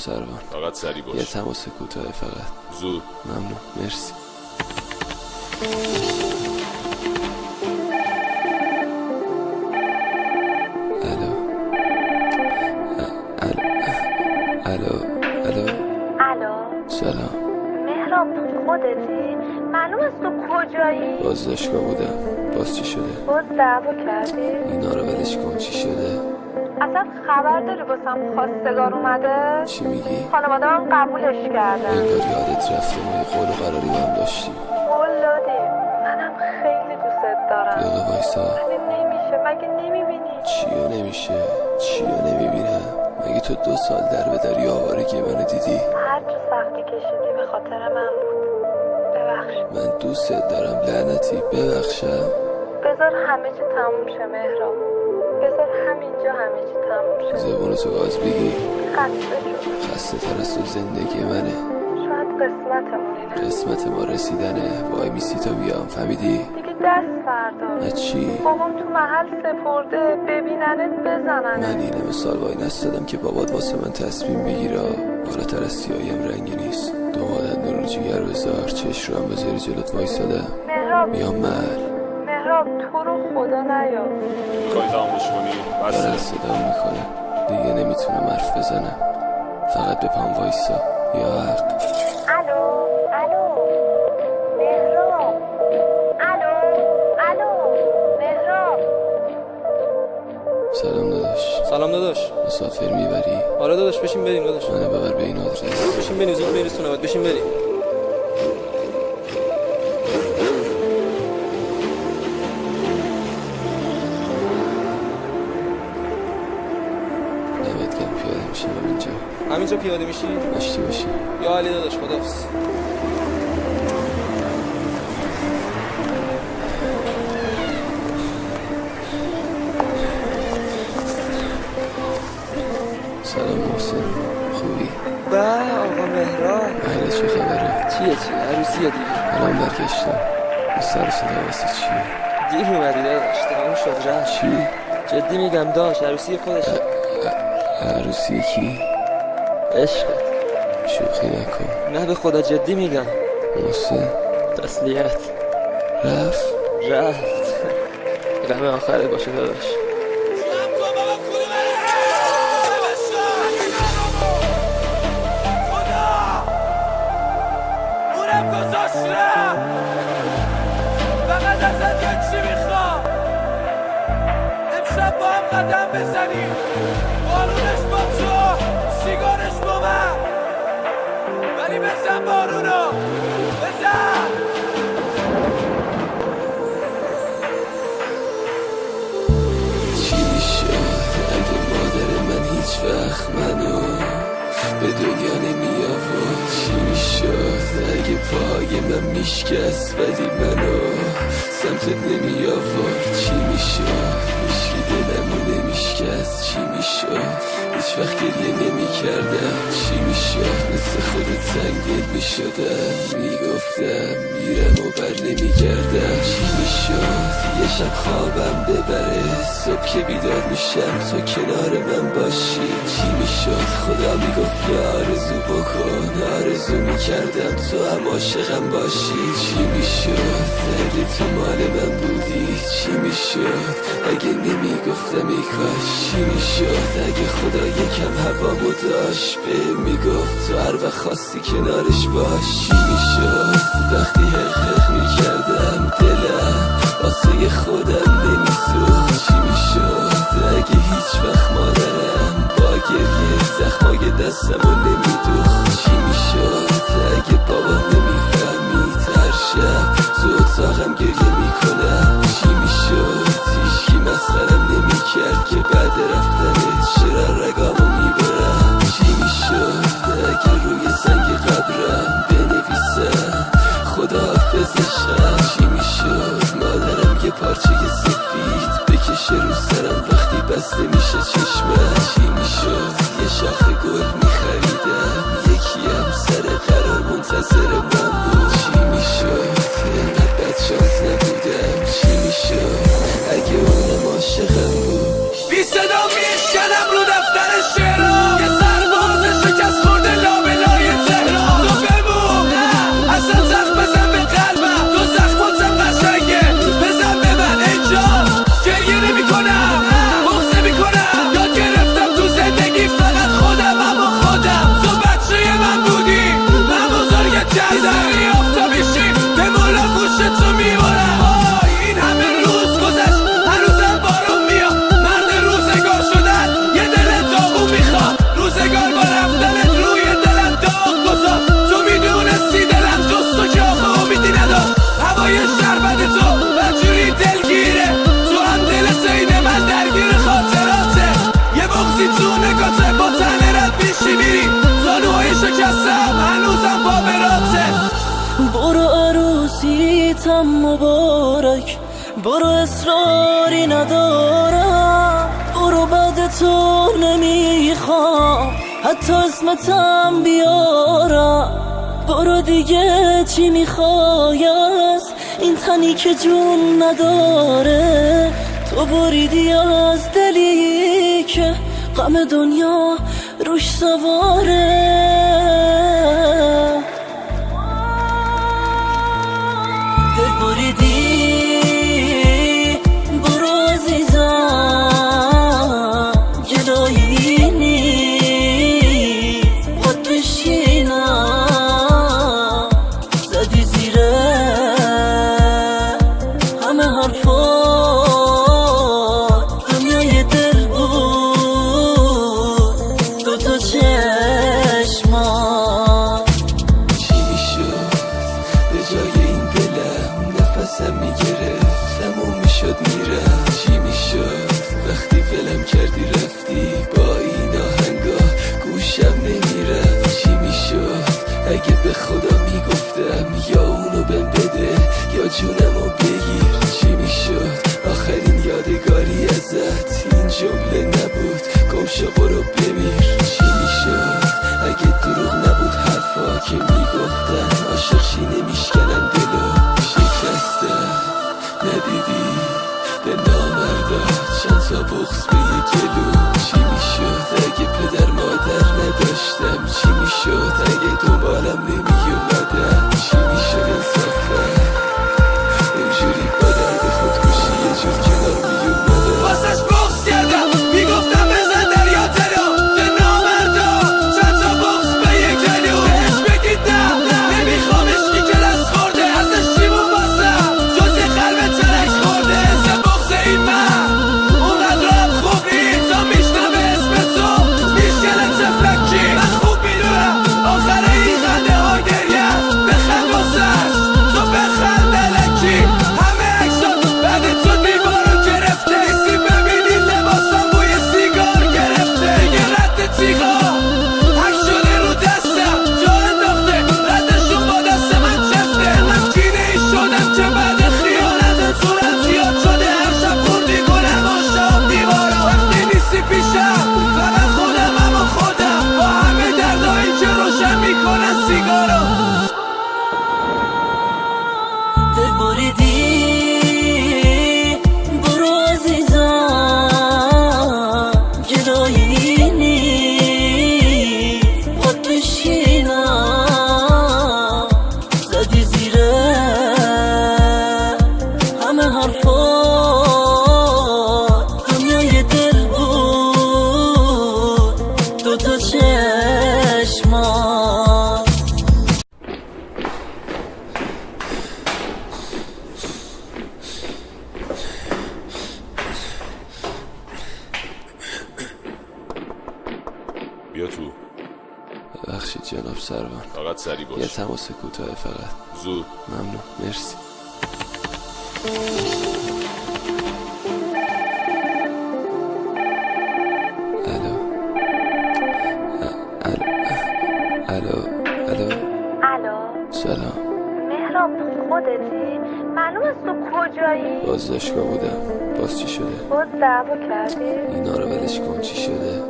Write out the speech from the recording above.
سروان. فقط سری باش. یه تماس کوتاه فقط. زود. ممنون. مرسی. الو سلام. مهراب خودتی؟ معلوم است تو کجایی؟ بازداشتگاه بودم. باز چی شده؟ باز دعوا کردی؟ اینا رو ولش کن. چی شده؟ اصلا خبر داری واسم خواستگار اومده؟ چی میگی؟ خانواده من قبولش کردن. انگار یادت رفته ما یه قول و قراری با هم داشتیم. قول دادی. منم خیلی دوست دارم. یاقه وایسا. ولی نمیشه. مگه نمیبینی؟ چیو نمیشه؟ چیو نمیبینم؟ مگه تو 2 سال در به در آوارگی منو دیدی؟ هر چه سختی کشیدی به خاطر من بود. ببخش. من دوستت دارم لعنتی. ببخشم. بذار همه چی تموم شه مهراب. بذار همینجا همه چی تموم شه. زبونتو گاز بگی. خسته تر از تو زندگی منه. شاید قسمتمون اینه. قسمت ما رسیدنه. وای میسی تا بیام. فهمیدی؟ دیگه دست فردا. نه چی؟ بابام تو محل سپرده. ببیننت بزنن. من این همه سال وای نستادم که بابات واسه من تصمیم بگیره. بالاتر از سیاهیم رنگی نیست. دامادت نور جگر بذار. چش رو هم بذاری جلوت وایساده. مهراب میام مهراب تو رو خدا نیا. میخوای تمامش کنی؟ داره صدا میکنه. دیگه نمیتونم حرف بزنم. فقط به پام وایسا. یا حق. الو مهراب. الو مهراب. سلام داداش. سلام داداش. مسافر میبری؟ آره داداش بشین بریم داداش. منو ببر به این آدرس. بشین بریم زود میرسونه. بشین بریم. پیاده میشیم همینجا پیاده میشی؟ مشتی باشی. یا علی داداش خداحافظ. سلام محسن. خوبی؟ به آقا مهراب. بله چه خبره؟ چیه عروسیه دیگه. الان برگشتم. این سر صدا واسه چیه؟ دیر اومدی داداش. تمام شد رفت. چی؟ جدی میگم داش عروسی خودشه. عروسی کی؟ عشقت. شوخی نکن. نه به خدا جدی میگم. محسن تسلیت. رفت غم آخره باشه داداش. فقط ازت یه چی میخوام. امشب با هم قدم بزنیم. بارونش با تو، سیگارش با من. ولی بزن بارونو. بزن. چی شد اگه مادر من هیچ وقت منو به دنیا نمی آورد؟ چی میشد اگه پای من میشکست ولی منو سمتت نمی آورد؟ چی میشد هیچکی دلمو نمیشکست؟ چی میشد هیچ وقت گریه نمی کردم؟ چی میشد مثل خودت سنگدل میشدم؟ میگفتم میرم و بر نمی کردم. چی میشد یه شب خوابم ببره صبح که بیدار میشم تو کنار من باشی؟ چی میشد خدا میگفت یا آرزو بکن؟ آرزو میکردم تو هم عاشقم باشی. چی میشد اگه تو مال من بودی؟ چی میشد اگه نمیگفتم ای کاش؟ چی میشد اگه خدا یکم هوامو داشت به میگفت تو هر وقت خواستی کنارش باش؟ چی میشد وقتی حقق میکردم دلم واسه خودم نمیسوخت؟ چی میشد اگه هیچ وقت مادرم با گریه زخمای دستمو نمیدوخت؟ چی میشد اگه بابام نمیفهمید هر شب تو اتاقم گریه میکنم؟ چی میشد هیچکی مسخرم نمیکرد که بعد رفتنت چرا رگامو میبرم؟ چی میشد اگه روی سنگ قبرم بنویسم خداحافظ عشقم؟ چی میشد مادرم یه پارچه سفید بکشه رو سرم وقتی بسته میشه چشمم؟ چی میشد یه شاخه گل میخریدم یکی واسم مبارک. برو اصراری ندارم، برو بعد تو نمیخوام حتی اسمتم بیارم. برو دیگه چی میخوای از این تنی که جون نداره؟ تو بریدی از دلی که غم دنیا روش سواره. دل بریدی، برو عزیزم جلویی نیست خود بشینم. زدی زیره همه حرفات، دنیای دل بود دوتا چشمان. چی میشد به جای این دلم نفسم میگرفت تموم میشد میرفت؟ چی میشد وقتی ولم کردی رفتی با این آهنگا گوشم نمیرفت؟ چی میشد اگه به خدا میگفتم یا اونو بهم بده یا جونمو بگیر؟ چی میشد آخرین یادگاری ازت این جمله نبود گم شو برو بمیر؟ چی میشد اگه دروغ نبود حرفا که میگفتن عاشق شی نمیشکنن دلو شکستن؟ ندیدی به نامردا چند تا بغض به یه گلو؟ چی میشد اگه پدر مادر نداشتم؟ چی میشد اگه دنبالم نمیومدن؟ چی میشد انصافا اینجوری با درد خودکشی یه جور کنار میومدن؟ واسش بغض کردم میگفتم بزن دریا تلو که نامردا چند تا بغض به یک گلو. بهش بگید نه نمیخوامش کی که دست خورده ازش چیمون باسم جز یه قلب ترک خورده. زه بغض این من اونقدر هم خوب نیست تا میشنوه اسم تو میشکنه تفلکی. من خوب میدونم آخر این خنده ها گریه بخند واسش تو بخند الکی. همه عکسات بعد تو دیوارو گرفته ایسی ببینید لباسم بوی سیگار گرفته. یه رد تیغا حک شده رو دستم جا انداخته ردشون با دست من چفته. من کینه ای شدم که بعد خیانت صورت زیاد شده هر شب خوردی کنم آشاب دیوارا. وقتی نیستی پیشم فقط خودمم و خودم با همه دردایی که روشن میکنن سیگارو. دل بریدی، برو عزیزم جلویی نیست خود بشینم. زدی زیره همه حرفات، دنیای دل بود دوتا چشمان. بیا تو. ببخشید جناب سروان، فقط سری یه باش. تماس کوتاه فقط. زود. ممنون، مرسی. الو الو الو الو سلام. مهراب خودتی؟ معلوم است تو کجایی؟ بازداشتگاه بودم. باز چی شده؟ باز دعوا کردی؟ اینا رو ولش کن. چی شده؟